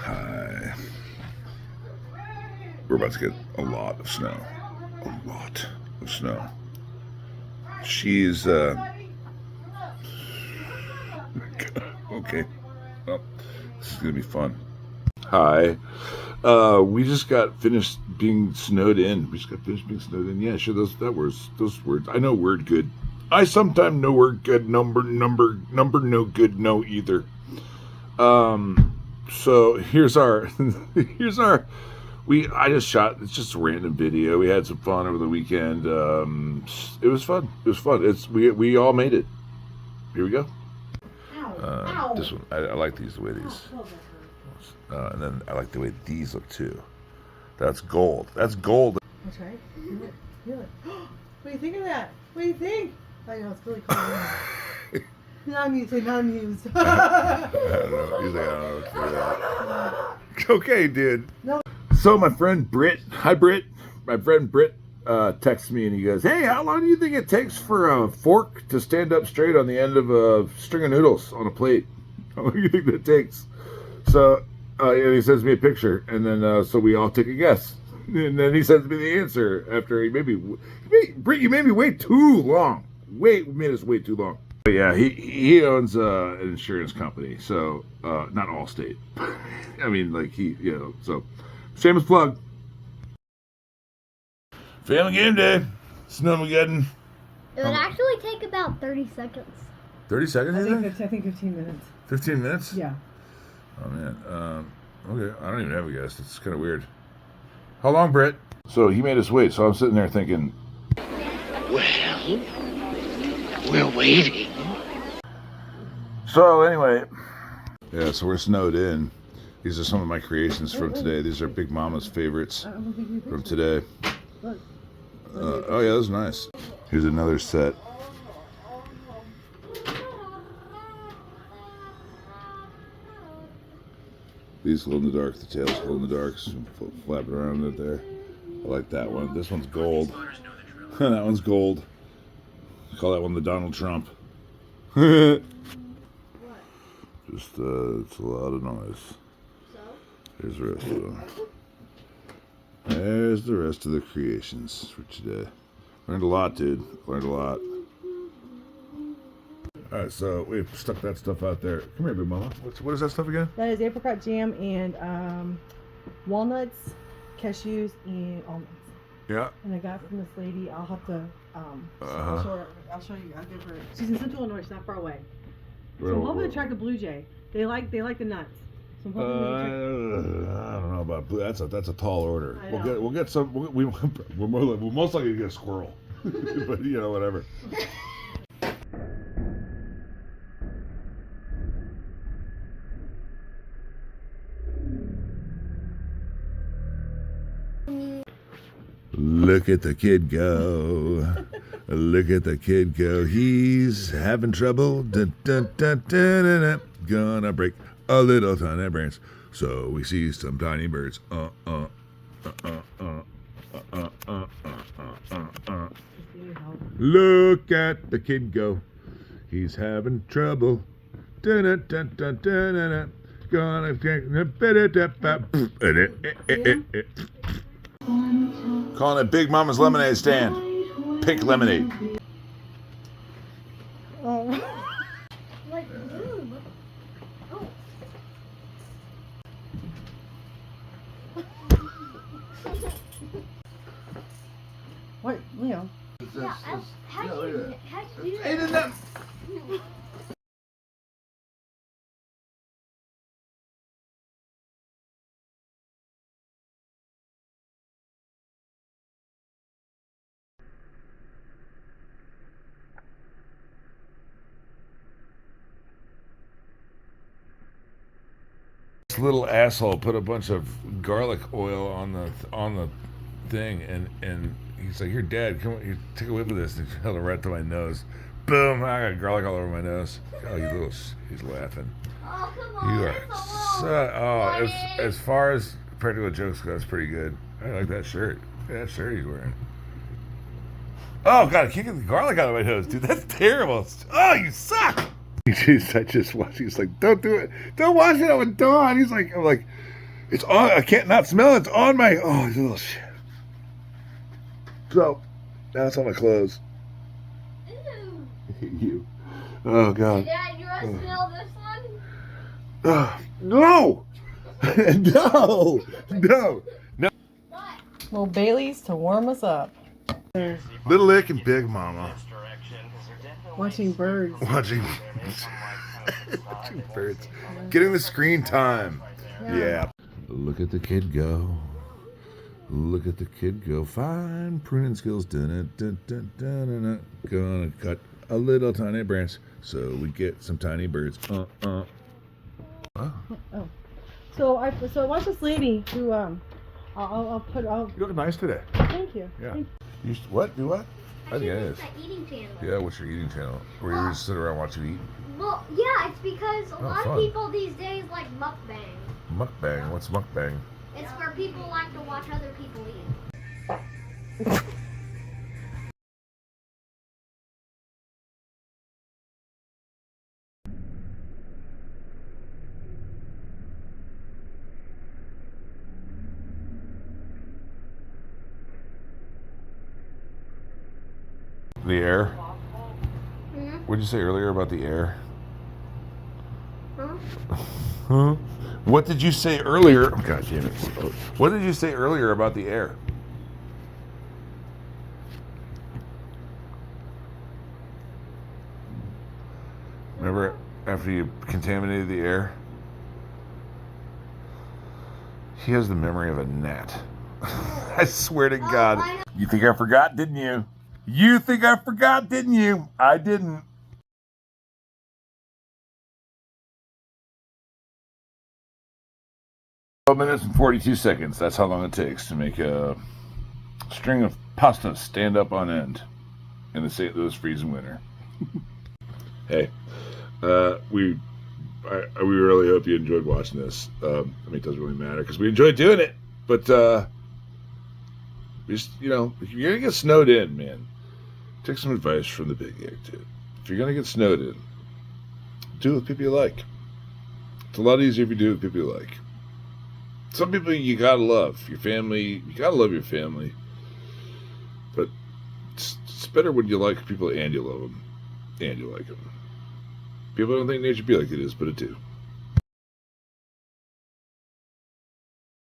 Hi. We're about to get a lot of snow. A lot of snow. She's, okay. Well, this is going to be fun. Hi. We just got finished being snowed in. We just got finished being snowed in. Yeah, sure, those words. I know word good. I sometimes know word good, number no good, no either. So here's our I just shot, it's just a random video. We had some fun over the weekend. It was fun. We all made it. Here we go. This one, I like the way these. And then I like the way these look too. That's gold. That's gold. That's right. Feel it. What do you think of that? What do you think? I know, it's really cool. Not amused. Not amused. I don't know. He's like, I don't know what to do with that. Okay, dude. No. So my friend Britt, hi Britt. My friend Britt texts me and he goes, "Hey, how long do you think it takes for a fork to stand up straight on the end of a string of noodles on a plate? How long do you think that takes?" So and he sends me a picture, and then so we all take a guess, and then he sends me the answer after Britt, you made me wait too long. You made us wait too long. But yeah, he owns an insurance company, so not Allstate. I mean, like so shameless plug. Family game day, Snowmageddon. It would actually take about 30 seconds. 30 seconds, I think 15 minutes. 15 minutes? Yeah. Oh, man. Okay, I don't even have a guess. It's kind of weird. How long, Britt? So he made us wait, so I'm sitting there thinking... Well, we're waiting. So, anyway... Yeah, so we're snowed in. These are some of my creations from today. These are Big Mama's favorites from today. Oh, yeah, that was nice. Here's another set. These glow in the dark, the tails glow in the dark, flapping around it there. I like that one. This one's gold. That one's gold. I call that one the Donald Trump. Just, it's a lot of noise. Here's the rest of them. There's the rest of the creations for today. Learned a lot, dude. Learned a lot. Alright, so we've stuck that stuff out there. Come here, Big Mama. What is that stuff again? That is apricot jam and walnuts, cashews, and almonds. Yeah. And I got from this lady. I'll have to. I'll show you. I'll give her. She's in Central Illinois. She's not far away. So I'm hoping to attract a blue jay. They like the nuts. So I'm hoping I don't know about blue. That's a tall order. I know. We'll get some. We're most likely to get a squirrel, but whatever. Look at the kid go. Look at the kid go. He's having trouble. Dun, dun, dun, dun, dun, dun. Gonna break a little tiny branch. So we see some tiny birds. Look at the kid go. He's having trouble. Dun, dun, dun, dun, dun, dun, dun. Gonna calling it Big Mama's Lemonade Stand. Pink lemonade. Like, oh. What, Leo? Yeah, how'd you do Hey, that? that. This little asshole put a bunch of garlic oil on the thing, and he's like, "Here, Dad, come on, you take a whiff of this." And he held it right to my nose. Boom! I got garlic all over my nose. Oh, he's laughing. Oh, come on. You are as far as practical jokes go, that's pretty good. I like that shirt. Look at that shirt he's wearing. Oh God, I can't get the garlic out of my nose, dude. That's terrible. Oh, you suck. I just watched. He's like, "Don't do it. Don't watch it with Dawn." I'm like, It's on. I can't not smell it. It's on my. Oh, it's a little shit. So, now it's on my clothes. Ew. You. Oh, God. Dad, you want to smell this one? No! No! No! What? Little Baileys to warm us up. Little Lick and Big Mama. Watching birds. Watching birds. Getting the screen time. Yeah. Look at the kid go. Look at the kid go. Fine pruning skills. Gonna cut a little tiny branch so we get some tiny birds. Oh. So I watched this lady who I'll You look nice today. thank you. Yeah. What? Do what? I think it is. That eating channel. Yeah, what's your eating channel? Where you just sit around and watch you eat? Well, yeah, it's because a lot fun. of people these days like mukbang. Mukbang. What's mukbang? It's where people like to watch other people eat. The air? Hmm? What did you say earlier about the air? Huh? Huh? What did you say earlier? Oh, God damn it. What did you say earlier about the air? Remember after you contaminated the air? He has the memory of a gnat. I swear to God. I know. You think I forgot, didn't you? You think I forgot, didn't you? I didn't. 12 minutes and 42 seconds. That's how long it takes to make a string of pasta stand up on end in the St. Louis freezing winter. Hey, we really hope you enjoyed watching this. I mean, it doesn't really matter because we enjoyed doing it. But just, you know, if you're gonna get snowed in, man, take some advice from the big egg dude. If you're gonna get snowed in, do it with people you like. It's a lot easier if you do it with people you like. Some people you gotta love. Your family, you gotta love your family. But it's better when you like people and you love them. And you like them. People don't think nature be like it is, but it do.